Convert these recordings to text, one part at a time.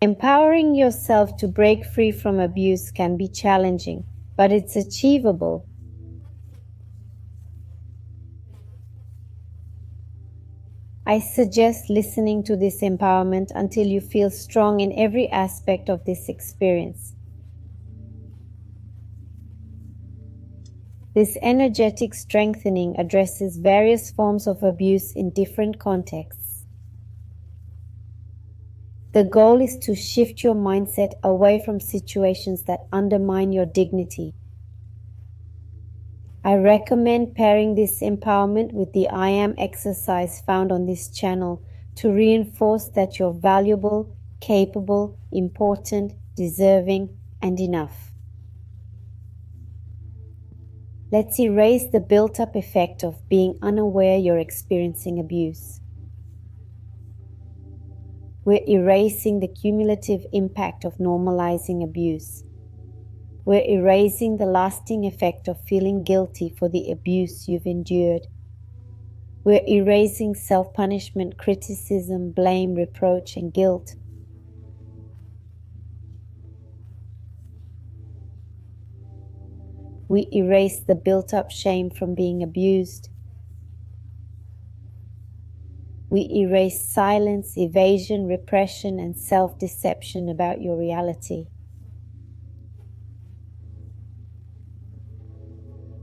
Empowering yourself to break free from abuse can be challenging, but it's achievable. I suggest listening to this empowerment until you feel strong in every aspect of this experience. This energetic strengthening addresses various forms of abuse in different contexts. The goal is to shift your mindset away from situations that undermine your dignity. I recommend pairing this empowerment with the I Am exercise found on this channel to reinforce that you're valuable, capable, important, deserving, and enough. Let's erase the built-up effect of being unaware you're experiencing abuse. We're erasing the cumulative impact of normalizing abuse. We're erasing the lasting effect of feeling guilty for the abuse you've endured. We're erasing self-punishment, criticism, blame, reproach, and guilt. We erase the built-up shame from being abused. We erase silence, evasion, repression, and self-deception about your reality.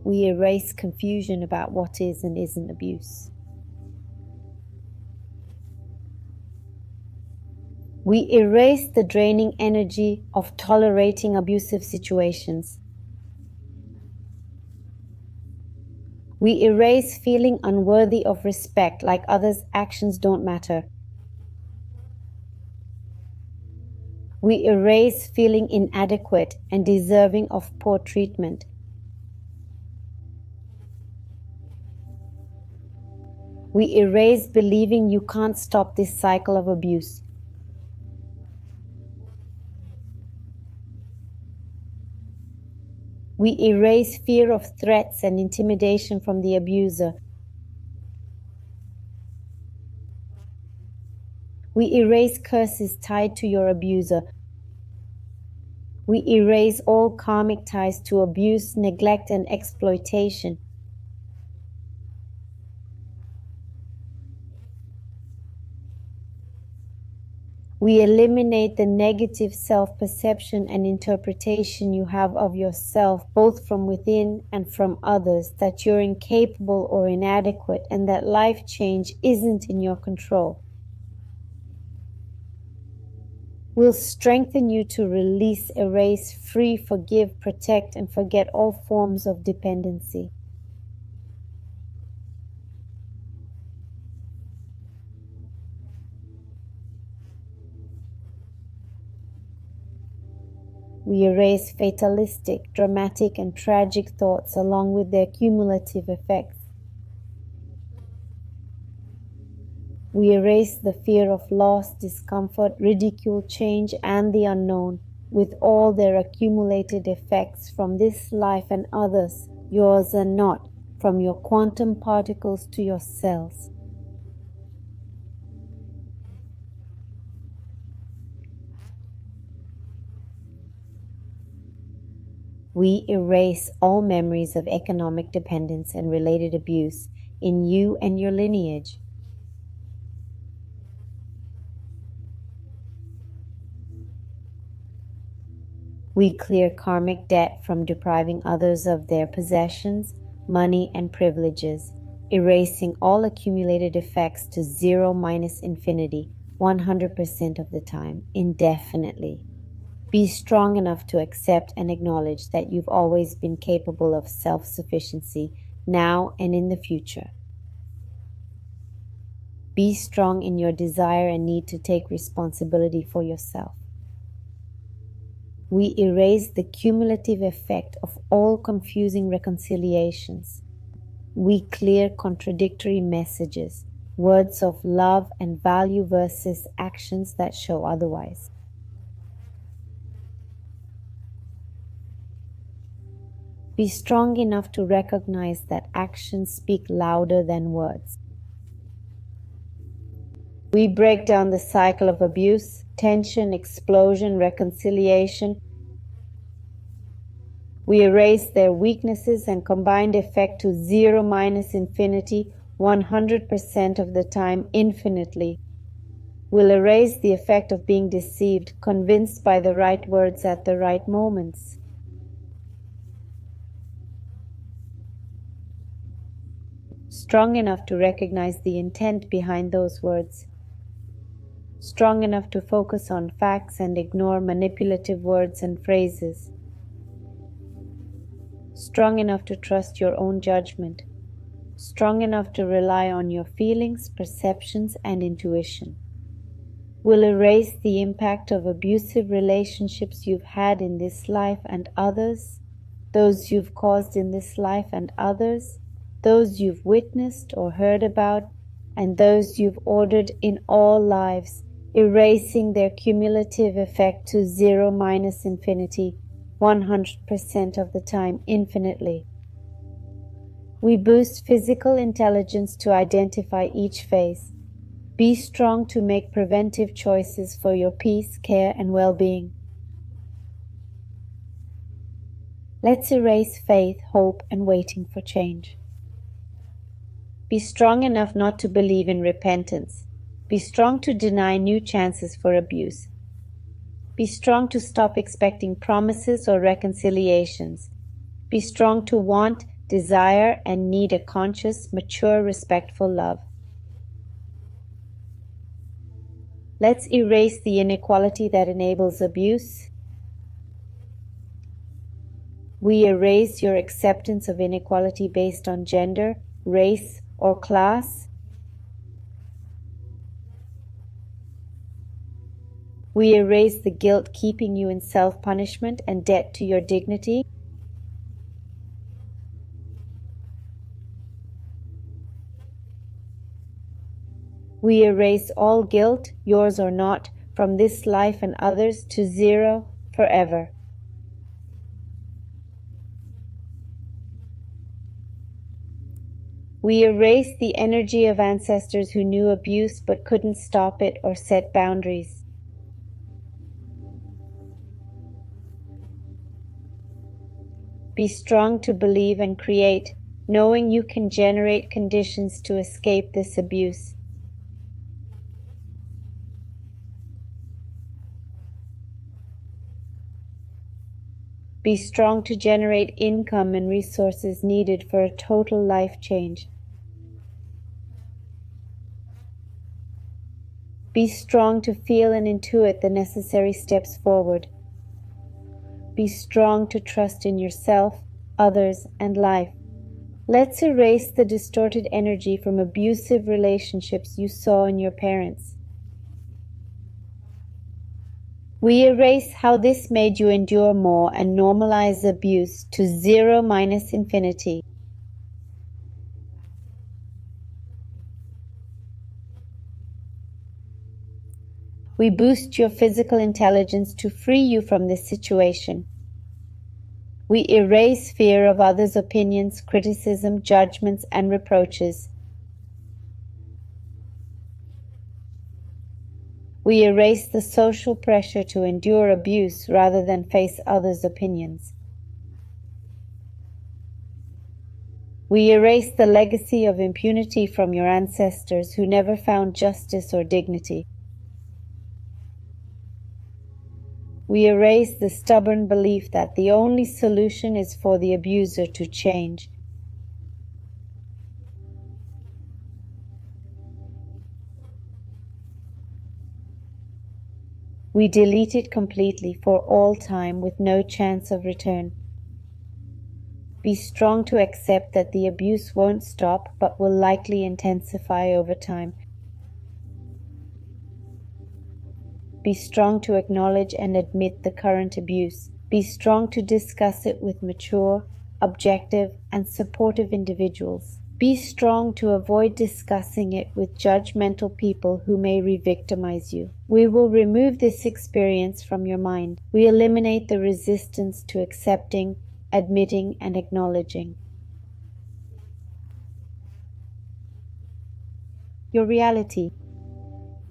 We erase confusion about what is and isn't abuse. We erase the draining energy of tolerating abusive situations. We erase feeling unworthy of respect, like others' actions don't matter. We erase feeling inadequate and deserving of poor treatment. We erase believing you can't stop this cycle of abuse. We erase fear of threats and intimidation from the abuser. We erase curses tied to your abuser. We erase all karmic ties to abuse, neglect, and exploitation. We eliminate the negative self-perception and interpretation you have of yourself, both from within and from others, that you're incapable or inadequate and that life change isn't in your control. We'll strengthen you to release, erase, free, forgive, protect, and forget all forms of dependency. We erase fatalistic, dramatic, and tragic thoughts along with their cumulative effects. We erase the fear of loss, discomfort, ridicule, change, and the unknown, with all their accumulated effects from this life and others, yours and not, from your quantum particles to your cells. We erase all memories of economic dependence and related abuse in you and your lineage. We clear karmic debt from depriving others of their possessions, money, and privileges, erasing all accumulated effects to 0 minus infinity, 100% of the time, indefinitely. Be strong enough to accept and acknowledge that you've always been capable of self-sufficiency, now and in the future. Be strong in your desire and need to take responsibility for yourself. We erase the cumulative effect of all confusing reconciliations. We clear contradictory messages, words of love and value versus actions that show otherwise. Be strong enough to recognize that actions speak louder than words. We break down the cycle of abuse, tension, explosion, reconciliation. We erase their weaknesses and combined effect to 0 minus infinity, 100% of the time, infinitely. We'll erase the effect of being deceived, convinced by the right words at the right moments. Strong enough to recognize the intent behind those words. Strong enough to focus on facts and ignore manipulative words and phrases. Strong enough to trust your own judgment. Strong enough to rely on your feelings, perceptions, and intuition. Will erase the impact of abusive relationships you've had in this life and others, those you've caused in this life and others, those you've witnessed or heard about, and those you've ordered in all lives, erasing their cumulative effect to 0 minus infinity, 100% of the time, infinitely. We boost physical intelligence to identify each phase. Be strong to make preventive choices for your peace, care, and well-being. Let's erase faith, hope, and waiting for change. Be strong enough not to believe in repentance. Be strong to deny new chances for abuse. Be strong to stop expecting promises or reconciliations. Be strong to want, desire, and need a conscious, mature, respectful love. Let's erase the inequality that enables abuse. We erase your acceptance of inequality based on gender, race, or class. We erase the guilt keeping you in self-punishment and debt to your dignity. We erase all guilt, yours or not, from this life and others to 0 forever. We erase the energy of ancestors who knew abuse but couldn't stop it or set boundaries. Be strong to believe and create, knowing you can generate conditions to escape this abuse. Be strong to generate income and resources needed for a total life change. Be strong to feel and intuit the necessary steps forward. Be strong to trust in yourself, others, and life. Let's erase the distorted energy from abusive relationships you saw in your parents. We erase how this made you endure more and normalize abuse to 0 minus infinity. We boost your physical intelligence to free you from this situation. We erase fear of others' opinions, criticism, judgments, and reproaches. We erase the social pressure to endure abuse rather than face others' opinions. We erase the legacy of impunity from your ancestors who never found justice or dignity. We erase the stubborn belief that the only solution is for the abuser to change. We delete it completely for all time with no chance of return. Be strong to accept that the abuse won't stop but will likely intensify over time. Be strong to acknowledge and admit the current abuse. Be strong to discuss it with mature, objective, and supportive individuals. Be strong to avoid discussing it with judgmental people who may re-victimize you. We will remove this experience from your mind. We eliminate the resistance to accepting, admitting, and acknowledging. Your reality.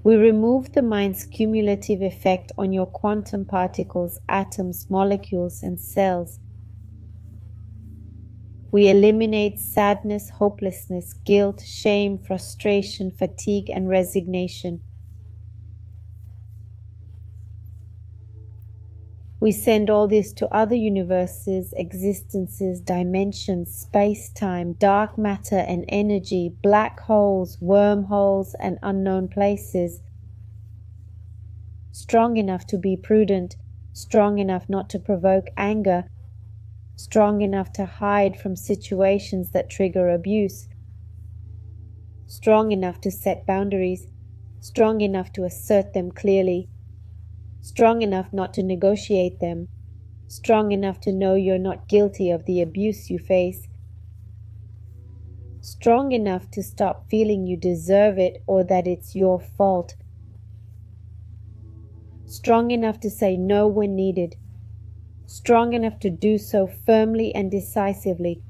We remove the mind's cumulative effect on your quantum particles, atoms, molecules, and cells. We eliminate sadness, hopelessness, guilt, shame, frustration, fatigue, and resignation. We send all this to other universes, existences, dimensions, space-time, dark matter and energy, black holes, wormholes, and unknown places. Strong enough to be prudent, strong enough not to provoke anger, strong enough to hide from situations that trigger abuse, strong enough to set boundaries, strong enough to assert them clearly, strong enough not to negotiate them, strong enough to know you're not guilty of the abuse you face, strong enough to stop feeling you deserve it or that it's your fault, strong enough to say no when needed, strong enough to do so firmly and decisively,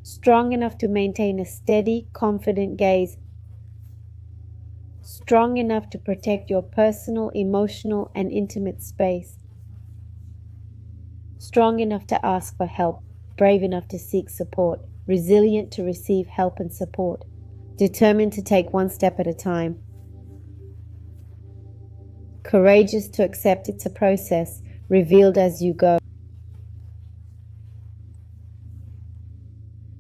strong enough to maintain a steady, confident gaze, strong enough to protect your personal, emotional, and intimate space, strong enough to ask for help, brave enough to seek support, resilient to receive help and support, determined to take one step at a time, courageous to accept it's a process, revealed as you go,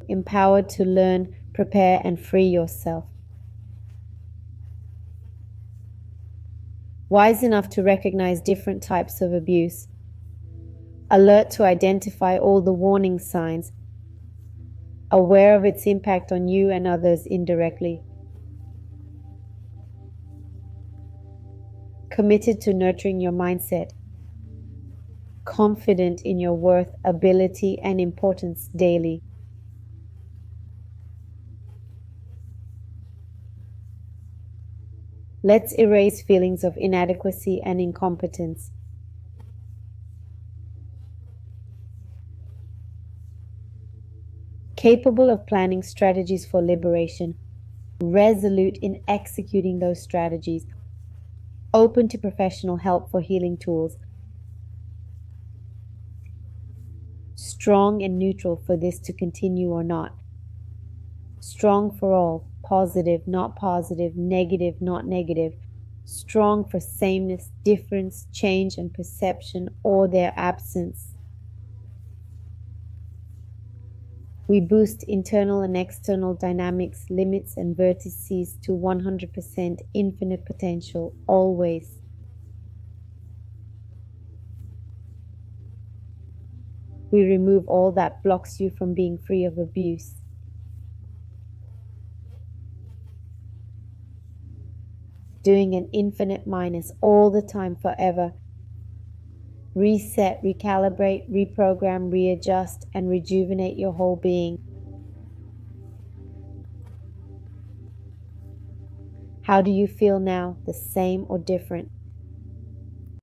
empowered to learn, prepare, and free yourself, wise enough to recognize different types of abuse, alert to identify all the warning signs, aware of its impact on you and others indirectly, committed to nurturing your mindset, confident in your worth, ability, and importance daily. Let's erase feelings of inadequacy and incompetence. Capable of planning strategies for liberation, resolute in executing those strategies, open to professional help for healing tools, strong and neutral for this to continue or not, strong for all, positive, not positive, negative, not negative, strong for sameness, difference, change, and perception, or their absence. We boost internal and external dynamics, limits, and vertices to 100% infinite potential, always. We remove all that blocks you from being free of abuse. Doing an infinite minus all the time, forever. Reset, recalibrate, reprogram, readjust, and rejuvenate your whole being. How do you feel now? The same or different?